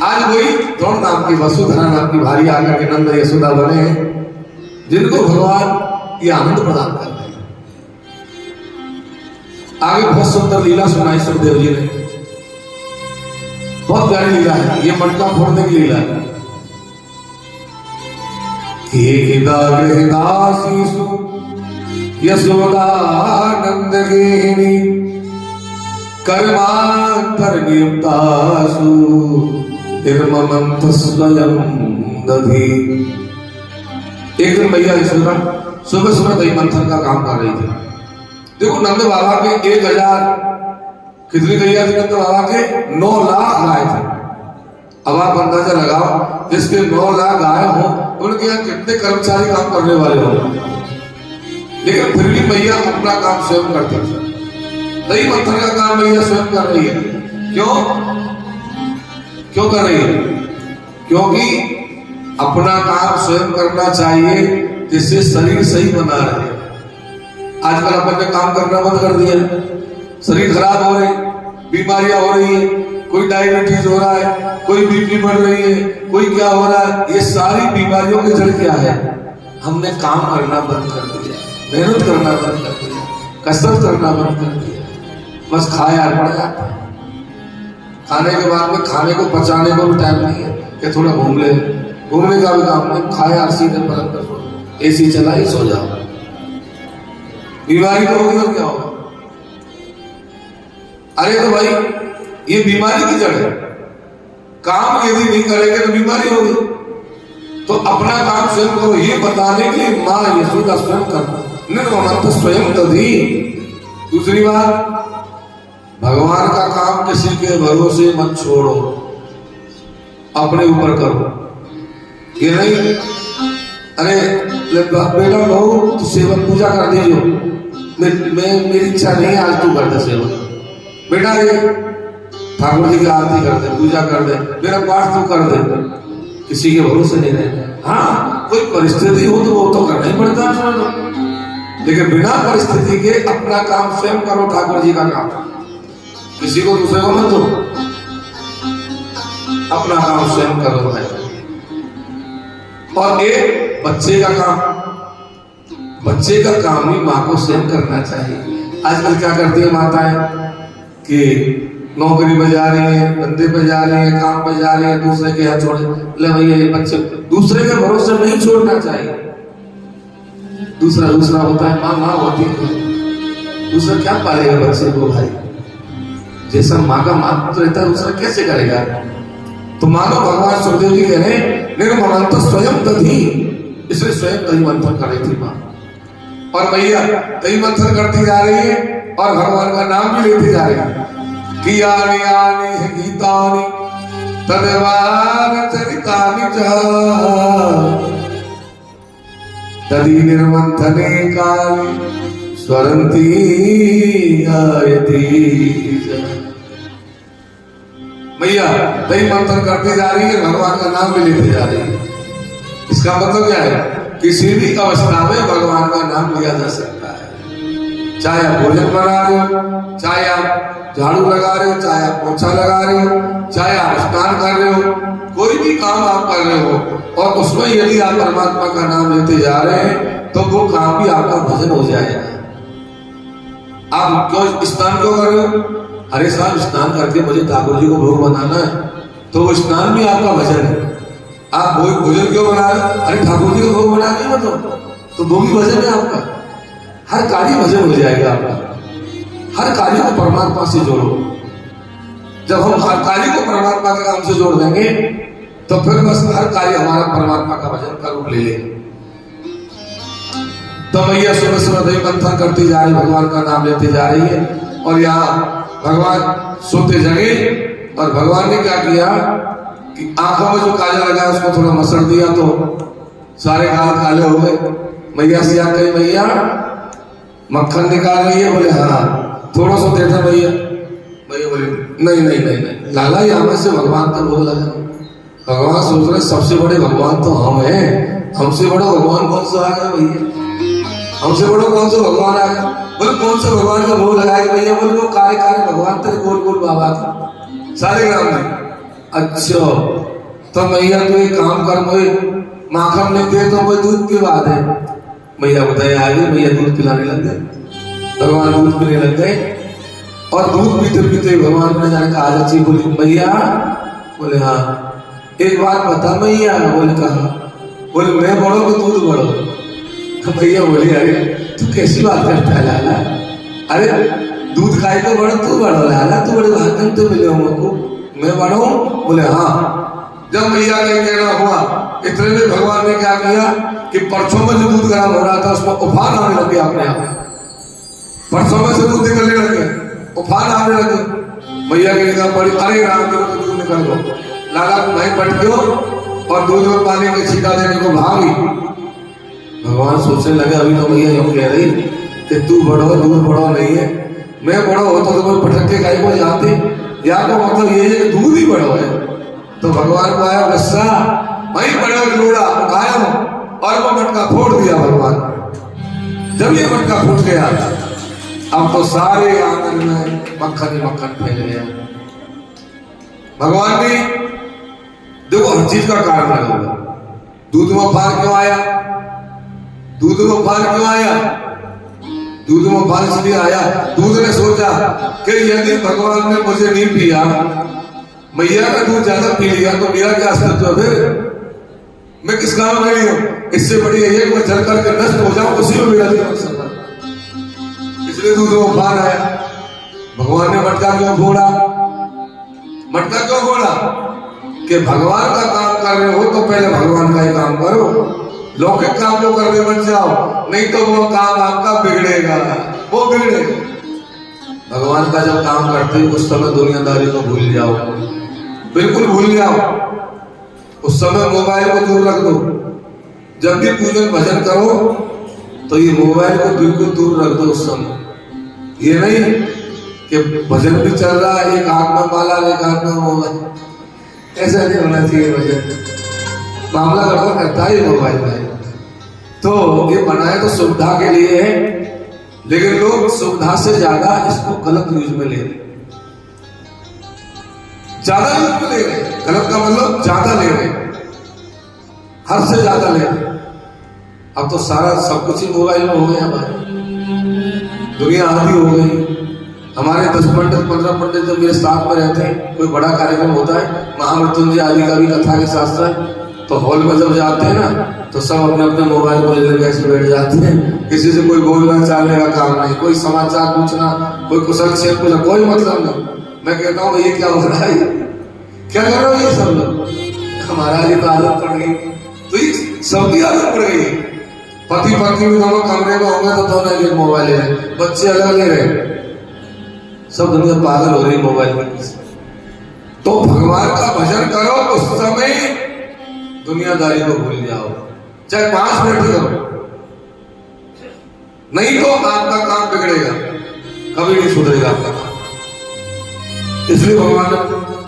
आज वही द्रोण नाम की वसुधरा नाम की भारी आकर के नंद यशोदा बने हैं, जिनको भगवान ये आनंद प्रदान कर रहे हैं। आगे बहुत सुंदर लीला सुनाई सुखदेव जी ने, बहुत प्यारी लीला है। ये मटका फोड़ने की लीला है। दासीसु यशोदानंद गेहिनी कर्मांतर नियुक्तासु निर्ममंत स्वयं दधी। एक दिन भैया यशोदा सुबह सुबह दही मंथन का काम कर रही थी। देखो नंद बाबा के 1000 कितनी गैया थी? नंद बाबा के 9 लाख गाय थे। अब आप अंदाजा लगाओ जिसके 9 लाख गाय हो उनके यहाँ कितने कर्मचारी काम करने वाले हो, लेकिन फिर भी भैया अपना काम स्वयं करते थे। दही मंथन का काम भैया स्वयं कर रही है। क्यों कर रही है? क्योंकि अपना काम स्वयं करना चाहिए जिससे शरीर सही बना रहे। आजकल अपन ने काम करना बंद कर दिया, शरीर खराब हो रहे, बीमारियां हो रही है, कोई डायबिटीज हो रहा है, कोई बीपी बढ़ रही है, कोई क्या हो रहा है। ये सारी बीमारियों की जड़ क्या है? हमने काम करना बंद कर दिया, मेहनत करना बंद कर दिया, कसरत करना बंद कर दिया, बस खाया पड़ जाता है। खाने के बाद में खाने को पचाने को भी टाइम नहीं है कि थोड़ा घूम ले, घूमने का भी काम नहीं, खाया सीधे पलंग पर एसी चला ही सो जाओ। बीमारी तो होगी और क्या होगा? अरे तो भाई ये बीमारी की जड़ है। काम यदि नहीं करेंगे तो बीमारी होगी। तो अपना काम स्वयं करो, ये बताने के लिए माँ यशोदा स्वयं करना, निर्ममंत स्वयं दधी। दूसरी बात, भगवान का काम किसी के भरोसे मत छोड़ो, अपने ऊपर करो। ये नहीं अरे बेटा बहू तू सेवक पूजा कर दीजिए, मेरी इच्छा नहीं है आज तू कर दे सेवक। बेटा ये ठाकुर जी की आरती कर दे, पूजा कर दे, मेरा पाठ तू कर दे। किसी के भरोसे नहीं रहना। हाँ कोई परिस्थिति हो तो वो तो करना ही पड़ता है, लेकिन बिना परिस्थिति के अपना काम स्वयं करो। ठाकुर जी का काम किसी को दूसरे को मत दो, अपना काम स्वयं करो भाई। और एक बच्चे का काम, बच्चे का काम ही माँ को स्वयं करना चाहिए। आजकल क्या करती है माताएं कि नौकरी पे जा रही है, धंधे पे जा रही है, काम पे जा रही है, दूसरे के यहाँ छोड़े ले भैया ये बच्चे, दूसरे के भरोसे नहीं छोड़ना चाहिए। दूसरा होता है माँ होती है, दूसरा क्या पालेगा बच्चे को भाई? जैसा माँ का मात्र रहता है दूसरा कैसे करेगा? तो मानो भगवान सुखदेव जी कह रहे निर्ममंत स्वयं दधी, इसलिए स्वयं दही मंथन कर रही थी माँ। और भैया दही मंथन करती जा रही है और भगवान का नाम भी लेती जा रही है। कियानि यानि गीतानि तदवान चरितानि च दधी निर्मंथने काले स्वरंती आयती मैया दही मंथन करती जा रही है, भगवान का नाम भी लेते जा रही है। इसका मतलब क्या है? किसी भी अवस्था में भगवान का नाम लिया जा सकता है। चाहे आप भोजन बना रहे हो, चाहे आप झाड़ू लगा रहे हो, चाहे आप पोछा लगा रहे हो, चाहे आप स्नान कर रहे हो, कोई भी काम आप कर रहे हो और उसमें यदि आप परमात्मा का नाम लेते जा रहे हैं तो वो काम भी आपका भजन हो जाएगा। आप क्यों स्नान क्यों कर रहे हो? अरे साहब स्नान करके मुझे ठाकुर जी को भोग बनाना है, तो वो स्नान भी आपका भजन है। आप भोजन क्यों बना रहे हो? अरे ठाकुर जी को भोग बना नहीं मतलब तो वो भी भजन है आपका। हर कार्य भजन हो जाएगा आपका। हर कार्य को परमात्मा से जोड़ो। जब हम हर कार्य को परमात्मा के काम से जोड़ देंगे तो फिर बस हर कार्य हमारा परमात्मा का भजन का रूप ले लेगा। तो मैया सुबह सुबह दही मंथन करती जा रही, भगवान का नाम लेती जा रही है और यहाँ भगवान सोते जगे और भगवान ने क्या किया कि आंखों में जो काजल लगा उसको थोड़ा मसड़ दिया तो सारे गाल काले हो गए। मैया से आ गई, मैया मक्खन निकाल रही है? बोले हाँ। थोड़ा सा देता भैया? भैया बोले नहीं नहीं नहीं नहीं लाला यहाँ में से भगवान का बोल लगा। भगवान सोच रहे सबसे बड़े भगवान तो हम हैं, हमसे बड़ा भगवान कौन सा आ गया भैया? हमसे बड़ा कौन सा भगवान आ गया? बोले कौन सा भगवान का भोग लगाएगा भैया? बोले वो काले काले भगवान तेरे गोल गोल बाबा थे सारे ग्राम में। अच्छा तो मैया तू एक काम कर, मुझे माखन नहीं दे तो मुझे दूध की बात है। मैया बताए आ गई, मैया दूध पिलाने लग गए। भगवान दूध पीने लग गए और दूध पीते पीते भगवान ने जाने कहा आज अच्छी बोली मैया? बोले हाँ। एक बात बता मैया? बोले कहा? बोले मैं बड़ो कि दूध बड़ो? भैया बोले अरे तू कैसी बात करता है लाला? अरे दूध खाए तो बड़ो तू बड़ो लाला, तू बड़े भाग्य तो मिले हमको, मैं बड़ो? बोले हाँ। जब मैया का कहना हुआ इतने में भगवान ने क्या किया कि परसों में जो दूध गर्म हो रहा था उसमें उफान आने लगे अपने आप। परसों में से दूध निकलने लगे, उफान आने लगे। मैया के निगाह पड़ी, अरे राम को दूध निकल गो। लाला को भाई पट गयो और दूध में पानी के छींटा देने को भागी। भगवान सोचने लगे अभी तो मैया यूं कह रही कि तू बड़ो दूध बड़ो नहीं है, मैं बड़ो होता तो मैं पटक के गाय को जाते, या तो मतलब ये है दूध ही बड़ो है। तो भगवान को आया गुस्सा, वही बड़े लोड़ा उठाया और वो मटका फोड़ दिया भगवान। जब ये मटका फूट गया अब तो सारे आंगन में मक्खन ही मक्खन फैल गया। भगवान ने देखो हर चीज का कारण लगा हुआ। दूध में फाल क्यों आया? दूध में फाल क्यों आया? दूध में फाल इसलिए आया, दूध ने सोचा कि यदि भगवान ने मुझे नहीं पिया, मैया का दूध ज्यादा पी लिया तो मेरा क्या अस्तित्व है? फिर मैं किस काम में हूं? इससे बड़ी है कि मैं जल करके नष्ट हो जाऊं, उसी में मेरा जीवन सफल। इसलिए दूध में फाल आया। भगवान ने मटका क्यों फोड़ा? मटका क्यों फोड़ा? कि भगवान का काम कर रहे हो तो पहले भगवान का ही काम करो, लौकिक काम को करने मत जाओ, नहीं तो वो काम आपका बिगड़ेगा, वो बिगड़ेगा। भगवान का जब काम करते हो उस समय दुनियादारी को भूल जाओ, बिल्कुल भूल जाओ। उस समय मोबाइल को दूर रख दो। जब भी पूजन भजन करो तो ये मोबाइल को बिल्कुल दूर रख दो उस समय। ये नहीं कि भजन भी चल रहा है, एक हाथ में माला एक हाथ में मोबाइल, ऐसा नहीं होना चाहिए। भजन मामला गड़बड़ करता है मोबाइल में। तो ये बनाए तो सुविधा के लिए है, लेकिन लोग सुविधा से ज्यादा इसको गलत यूज में ले रहे, ज्यादा यूज में ले रहे। गलत का मतलब ज्यादा ले रहे, हद से ज्यादा ले रहे। अब तो सारा सब कुछ ही मोबाइल में हो गया हमारे, दुनिया आधी हो गई। हमारे 10 पंडित 15 पंडित जब मेरे साथ में रहते हैं, कोई बड़ा कार्यक्रम होता है, महामृत्युंजय आदि का भी कथा के शास्त्र है, तो हॉल में जब जाते हैं ना तो सब अपने अपने मोबाइल को लेकर ऐसे बैठ जाते हैं। किसी से कोई बोलना चालने का काम नहीं, कोई समाचार पूछना, कोई कुशल क्षेम पूछना, कोई मतलब नहीं। मैं कहता हूँ ये क्या हो रहा है, क्या कर रहे हो ये सब लोग? हमारा ये आदत पड़ गई, तो ये सबकी आदत पड़ गई। पति पत्नी भी दोनों कमरे में होंगे तो दोनों एक मोबाइल ले रहे, बच्चे अलग ले रहे, सब दुनिया पागल हो रही मोबाइल में। तो भगवान का भजन करो उस समय दुनियादारी को भूल जाओ, चाहे 5 मिनट करो। नहीं तो आपका काम बिगड़ेगा, कभी नहीं सुधरेगा आपका काम। इसलिए भगवान ने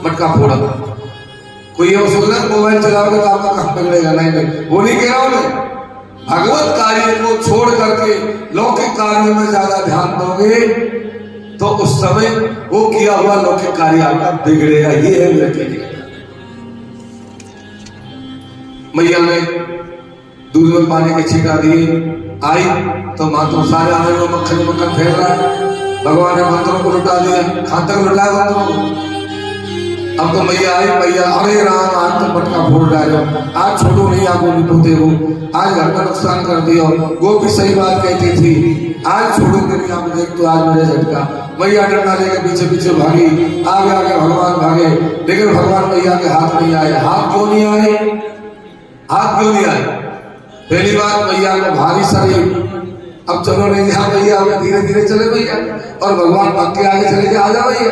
मटका फोड़ा। कोई ये सोच रहा है मोबाइल चलाओगे तो आपका काम बिगड़ेगा, नहीं नहीं, वो नहीं कह रहा हूं मैं। भगवत कार्य को छोड़ करके लौकिक कार्य में ज्यादा ध्यान दोगे तो उस समय वो किया हुआ लौकिक कार्य आपका बिगड़ेगा। ये है मेरा कहने का। मैया ने दूध में पानी के छींटा दिए, आई तो मातृ सारे आने में मक्खन मक्खन फैल रहा है। भगवान ने मंत्रों को लुटा दिया, खातर लुटाया मंत्रों को। अब तो मैया आई, मैया अरे राम आज तो मटका फोड़ डालो, आज छोड़ो नहीं, आप नहीं पोते हो, आज घर का नुकसान कर दिया। वो भी सही बात कहती थी, आज छोड़ोगे नहीं आप, देख तो आज मेरे झटका। मैया डंडा लेकर पीछे पीछे भागी, आगे आगे भगवान भागे, लेकिन भगवान मैया के हाथ नहीं आए। हाथ क्यों नहीं आए? हाथ क्यों नहीं आए? पहली बात, मैया को भारी शरीर, अब चलो नहीं यहाँ भैया, धीरे धीरे चले भैया, और भगवान भाग के आगे चले गए, आ जाओ भैया।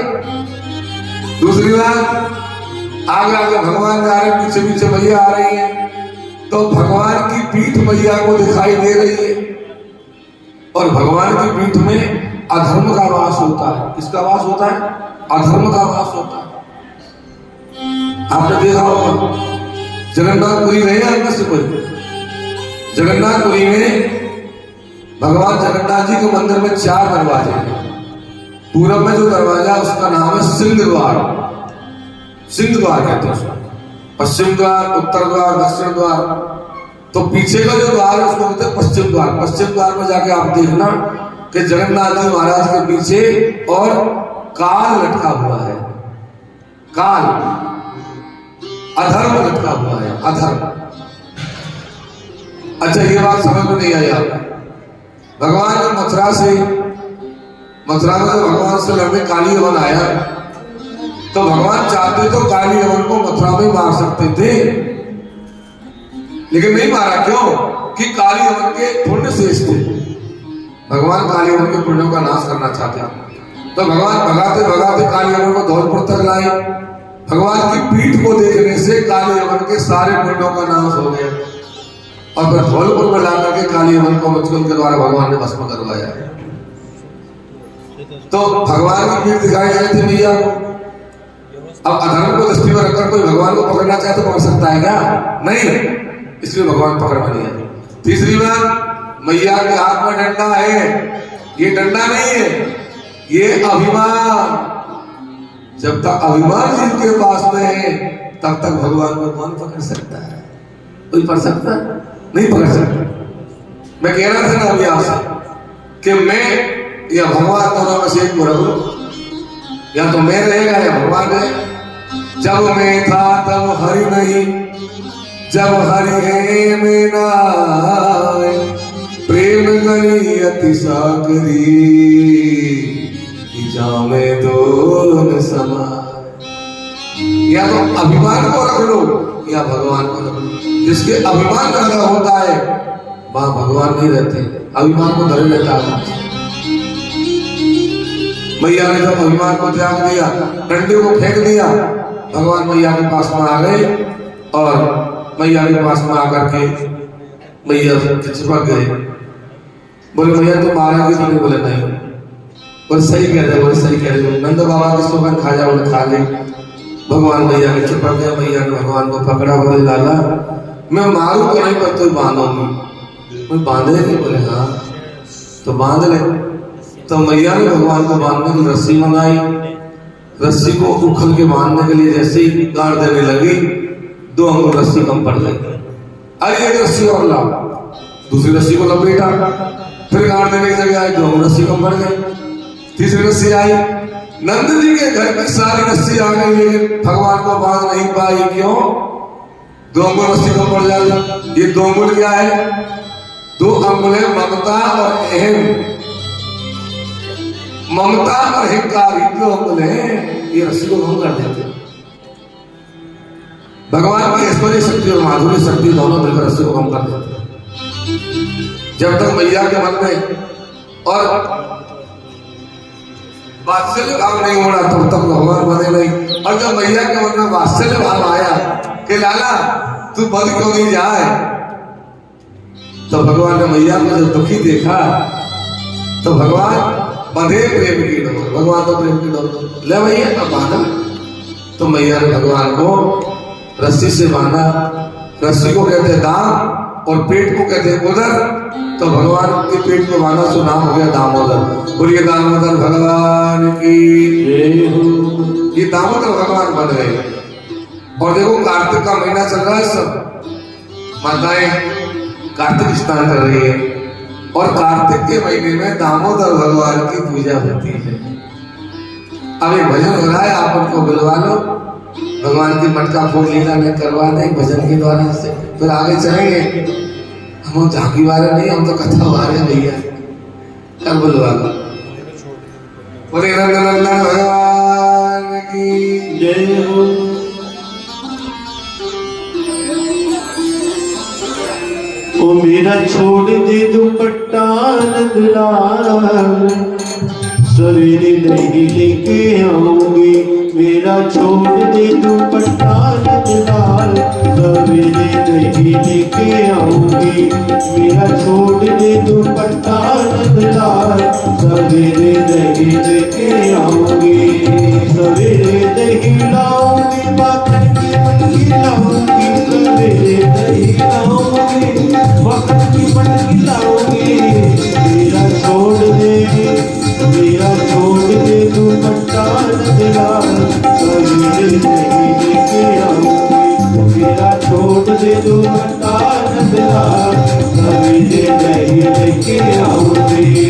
दूसरी बात, आगे आगे भगवान जा रहे, पीछे पीछे मैया आ रही है, तो भगवान की पीठ मैया को दिखाई दे रही है, और भगवान की पीठ में अधर्म का वास होता है। किसका वास होता है? अधर्म का वास होता है। आपने देखा होगा जगन्नाथपुरी गए आपने से कोई? जगन्नाथपुरी में भगवान जगन्नाथ जी के मंदिर में 4 दरवाजे हैं। पूरब में जो दरवाजा उसका नाम है सिंह द्वार, सिंह द्वार कहते हैं उसको। पश्चिम द्वार, उत्तर द्वार, दक्षिण द्वार। तो पीछे का जो द्वार है उसको कहते हैं पश्चिम द्वार। पश्चिम द्वार में जाके आप देखना कि जगन्नाथ जी महाराज के पीछे और काल लटका हुआ है। काल, अधर्म लटका हुआ है, अधर्म। अच्छा, ये बात समझ में नहीं आई आपको? भगवान ने मथुरा में तो भगवान से लड़ने काली यवन आया, तो भगवान चाहते तो काली यवन को मथुरा में मार सकते थे, लेकिन नहीं मारा। क्यों? कि काली यवन के पुण्य शेष थे। भगवान काली यवन के पुण्यों का नाश करना चाहते, तो भगवान भगाते भगाते काली यवन को धौलपुर तक लाए। भगवान की पीठ को देखने से काली यवन के सारे पुण्यों का नाश हो गया, और फिर धौलपुर में लाकर के काली यवन को मुचकुल के द्वारा भगवान ने भस्म करवाया। तो भगवान की पीठ दिखाई गई थी मैया को। अब अधर्म को दृष्टि में रखकर कोई भगवान को पकड़ना चाहे तो पकड़ सकता है क्या? नहीं, इसलिए भगवान पकड़ में नहीं है। तीसरी बात, मैया के हाथ में डंडा है। ये डंडा नहीं है, ये अभिमान। जब तक अभिमान जिनके पास में है तब तक भगवान को कौन पकड़ सकता है? कोई पकड़ सकता? नहीं पकड़ सकता। मैं कह रहा था ना अभी आपसे कि मैं या भगवान दोनों में से एक को रखो, या तो मैं रहेगा या भगवान रहे। जब मैं था तब हरि नहीं, जब हरि है मैं नाय, प्रेम गरी अति सागरी, जामे दोन समाय। या तो अभिमान को रख लो या भगवान को रख लो। जिसके अभिमान ज्यादा होता है वहां भगवान नहीं रहते, अभिमान को धरे लेता है। मैया ने जब अभिमान को त्याग दिया, डंडे को फेंक दिया, भगवान मैया के पास में आ गए, और मैया के पास में आकर के मैया से चिपक गए। बोले मैया तुम मारेंगे तो नहीं? बोले नहीं। बोले सही कह रहे, बोले सही कह रहे। नंद बाबा की सोगन खा जाओ, बोले खा ले। भगवान मैया के चिपक गए। मैया ने भगवान को पकड़ा, बोले लाला मैं मारू तो नहीं पर तुम बांधोगी। बांधे नहीं? बोले हाँ। तो बांध ले। तो मैया ने भगवान को बांधने की रस्सी मंगाई। रस्सी को उखल के बांधने के लिए जैसे ही गाड़ देने लगी, 2 अंगुल रस्सी कम पड़ गई। अरे एक रस्सी और ला, दूसरी रस्सी को लपेटा, फिर गाड़ देने की जगह आई, 2 अंगुल रस्सी कम पड़ गई। तीसरी रस्सी आई, नंद जी के घर की सारी रस्सी आ गई, लेकिन भगवान को बांध नहीं पाई। क्यों? 2 अंगुल रस्सी कम पड़ जाएगी। ये 2 अंगुल क्या है? 2 अंगुल है ममता और अहम। ममता और अहंकार, 2 अंगुल है, ये रस्सी को भंग कर देते। भगवान की ऐश्वर्य शक्ति और माधुर्य शक्ति दोनों मिलकर रस्सी को भंग कर देते। जब तक मैया के मन में और वात्सल्य भाव नहीं हो रहा तब तक भगवान बने नहीं। और जब मैया के मन में वात्सल्य भाव आया कि लाला तू बंद क्यों नहीं जाए, तो भगवान ने मैया को जब दुखी देखा तो भगवान बंधे प्रेम की डोर, भगवान तो प्रेम की डोर ले भैया अब बांधा। तो मैया ने भगवान को रस्सी से बांधा। रस्सी को कहते दाम और पेट को कहते उदर। तो भगवान के पेट को बांधा सो नाम हो गया दामोदर। बोलिए दामोदर भगवान की। ये दामोदर भगवान बन गए। और देखो कार्तिक का महीना चल रहा है, सब माताएं कार्तिक स्नान कर रही है और कार्तिक के महीने में दामोदर भगवान की पूजा होती है। अब एक भजन हो रहा है, आप उनको बुलवा लो, भगवान की मटका फोड़ लीला में करवा दें भजन के द्वारा से, फिर आगे चलेंगे। हम झांकी वाले नहीं, हम तो कथा वाले भैया। कब बुलवा लो। बोले नंदनंदन भगवान की जय हो। ओ मेरा छोड़ दे दुपट्टा नंदलाल, सवेरे दही लेके आऊंगी। मेरा छोड़ दे दुपट्टा नंदलाल, सवेरे दही लेके आऊंगी। मेरा छोड़ दे दुपट्टा नंदलाल, सवेरे दही लेके आऊंगी। सवेरे दही लाऊंगी, माखन की मटकी लाऊंगी। सवेरे दही लाऊंगी, माखन की मटकी लाऊंगी। मेरा छोड़ दे दुपट्टा नंदलाल, सवेरे दही लेके आऊंगी। मेरा छोड़ दे दुपट्टा नंदलाल, सवेरे दही लेके आऊंगी।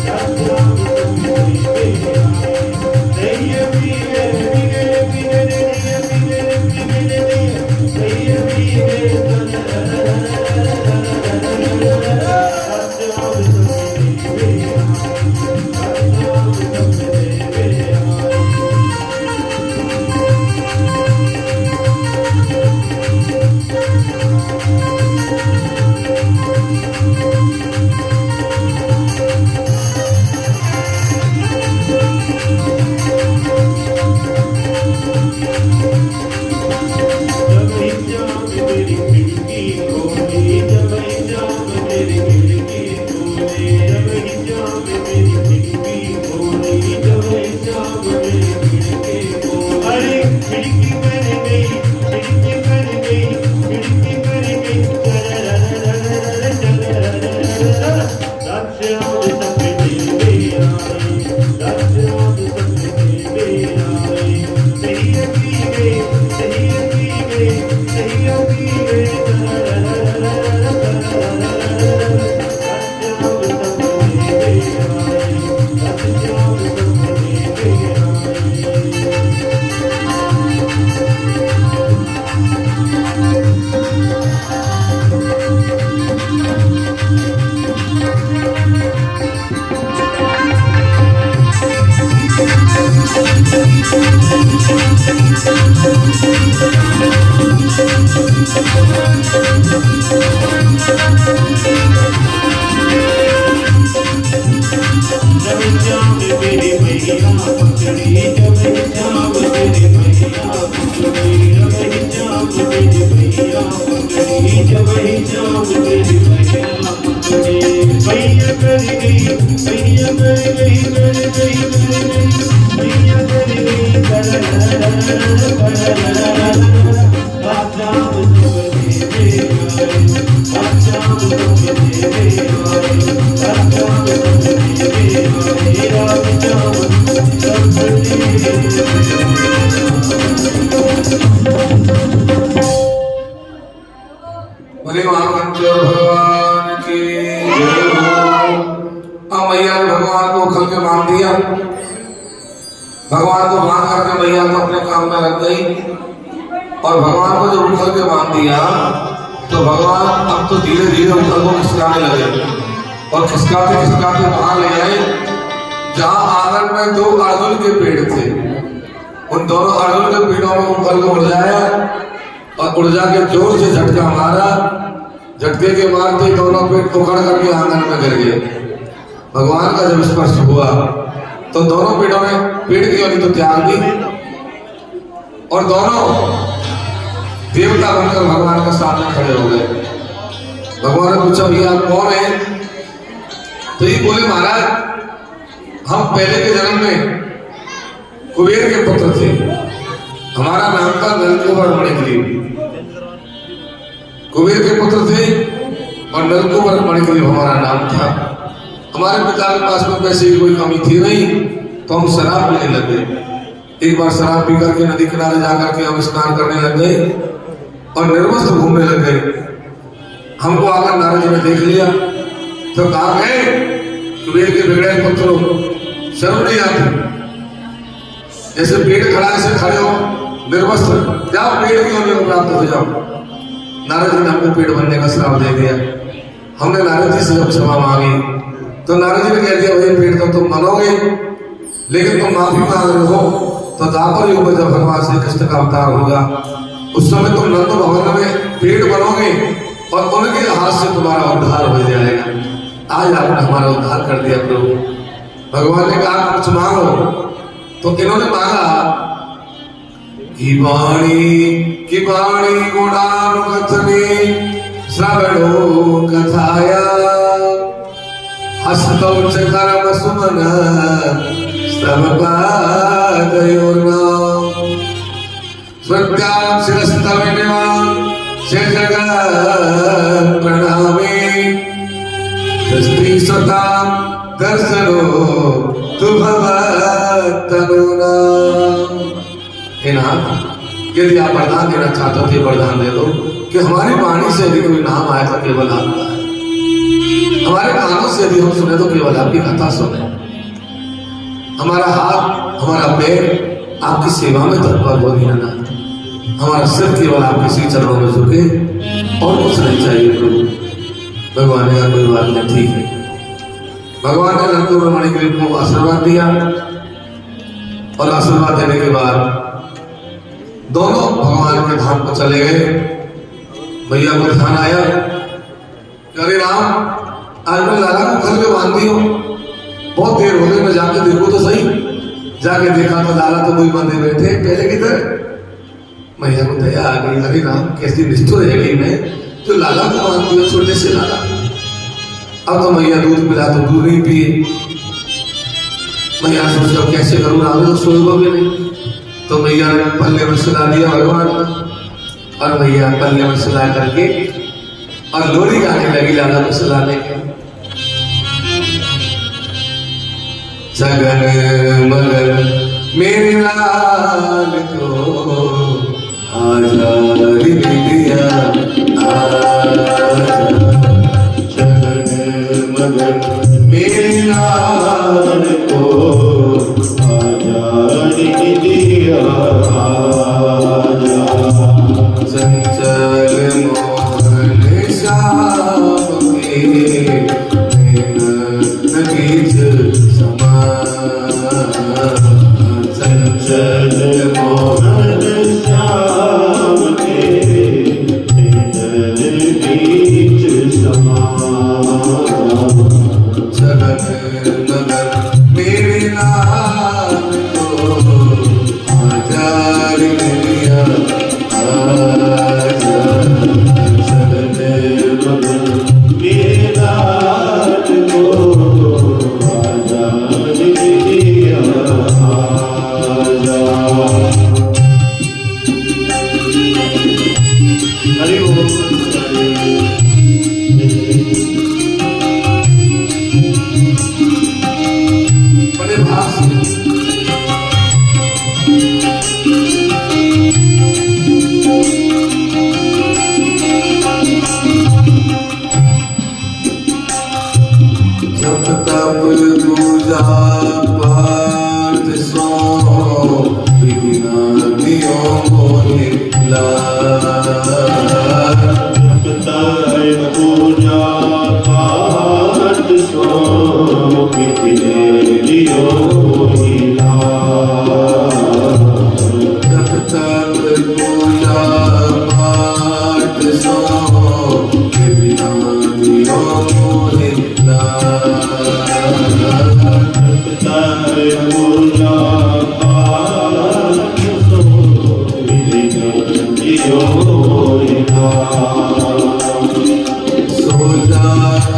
बोले महामंत्र भगवान की जय हो। अब मैया ने भगवान को उखल के बांध दिया। भगवान को बांध करके मैया तो अपने काम में लग गई। और भगवान को जब उखल के बांध दिया तो भगवान अब तो धीरे धीरे उखल को खिसकाने लगे और खिसकाते खिसकाते वहां ले आए जहां आंगन में दो अर्जुन के पेड़ थे। उन दोनों अर्जुन के पेड़ों में उखल को उड़ जाया और उड़ जाके जोर से झटका मारा झटके के मारते ही दोनों पेट पकड़ करके आंगन में गिर गए। भगवान का जब स्पर्श हुआ तो दोनों पेड़ों ने पेड़ की योनि तो त्याग दी और दोनों देवता बनकर भगवान के सामने खड़े हो गए। भगवान ने पूछा भैया आप कौन है? तो ये बोले महाराज हम पहले के जन्म में कुबेर के पुत्र थे, हमारा नाम था नलकुबर मणिग्रीव। कुबेर के पुत्र थे और नलकुबर मणिग्रीव हमारा नाम था। हमारे पिता के पास में पैसे की कोई कमी थी नहीं तो हम शराब पीने लग गए। एक बार शराब पी करके नदी किनारे जाकर के हम स्नान करने लग गए और निर्वस्त्र घूमने लग गए। हमको आकर नारद जी ने देख लिया तो कहा है कुबेर के बिगड़े पुत्रों शर्म नहीं आती, जैसे पेड़ खड़ा ऐसे खड़े हो निर्वस्त्र, जाओ पेड़ की योनि में प्राप्त हो जाओ। नारद जी ने हमको पेड़ बनने का श्राप दे दिया। हमने नारद जी से जब क्षमा मांगी तो नारद जी ने कह दिया भाई पेड़ तो तुम बनोगे लेकिन तुम माफी मांग रहे हो तो द्वापर युग में जब भगवान श्री कृष्ण का अवतार होगा उस समय तुम नंद भवन में पेड़ बनोगे और उनके हाथ से तुम्हारा उद्धार हो जाएगा। आज आपने हमारा उद्धार कर दिया प्रभु। भगवान ने कहा कुछ मांगो तो इन्होंने मांगा कि वाणी गुणानुकथने श्रवणो कथाया हस्तौ च कर्म सुमन स्तवपादयोर्नाम स्वत्यां शिरस्तविनिवां जगत् प्रणामे तस्मै स्वतां दर्शनो तु भवत्तनुना। हे नाथ यदि आप वरदान देना चाहते हो तो वरदान दे दो कि हमारी वाणी से यदि कोई नाम आए तो केवल आपका है, हमारे कानों से यदि हम सुने तो केवल आपकी कथा सुने, हमारा हाथ हमारा पैर आपकी सेवा में तत्पर हो दीनानाथ, हमारा सिर केवल आपके श्री चरणों में झुके और कुछ नहीं चाहिए प्रभु। भगवान ने कहा कोई बात नहीं ठीक है। भगवान ने नलकुबर मणिग्रीव को आशीर्वाद दिया और आशीर्वाद देने के बाद दोनों भगवान के धाम पर चले गए। भैया को ध्यान आया अरे राम आज मैं लाला को घर में बांध दी हूँ, बहुत देर हो गई, मैं जाके देखूं तो सही। जाके देखा तो लाला तो कोई बंधे बैठे पहले की तरह। मैया को दया आ गई, अरे राम कैसी निष्ठुर रह गई मैं, तो लाला को बांध दिया छोटे से लाला। अब तो मैया दूध पिला तो दूध नहीं पिए। मैया सोचा कैसे करूँ, राम तो सोएगा भी नहीं। तो मैया ने पल्ले में सुला दिया भगवान और मैया पल्ले में सुला करके और लोरी गाने लगी लाला को सुलाने के। जगन मगन मेरे लाल को आजादी दिया, जगन मगन मेरे लाल को आजादी दिया। चंचल मोहन श्याम के नगीच समा, चंचल मोहन श्याम के नगीच समा।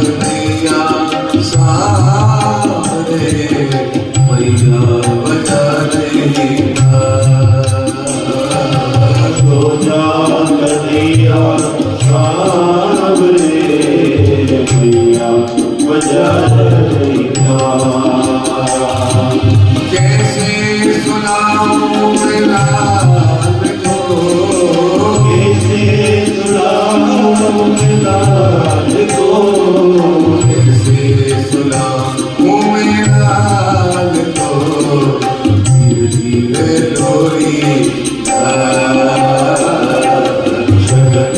कन्हैया सावरे मैया बजा रही सोजा कन्हैया सावरे मैया बजा रही कैसे सुनाऊं मैं लाल को कैसे सुनाऊं मैं लाल को कैसे सुनाऊं मैं लाल को धीरे धीरे लोरी शगन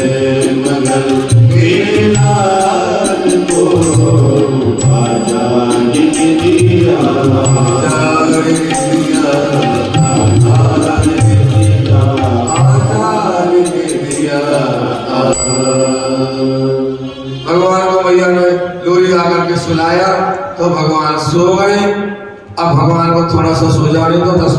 मगन मेरे लाल को आजाद दिया भगवान को मैया ने लोरी गा करके सुलाया तो भगवान सो गए। अब भगवान को थोड़ा सा सो जाने दो 10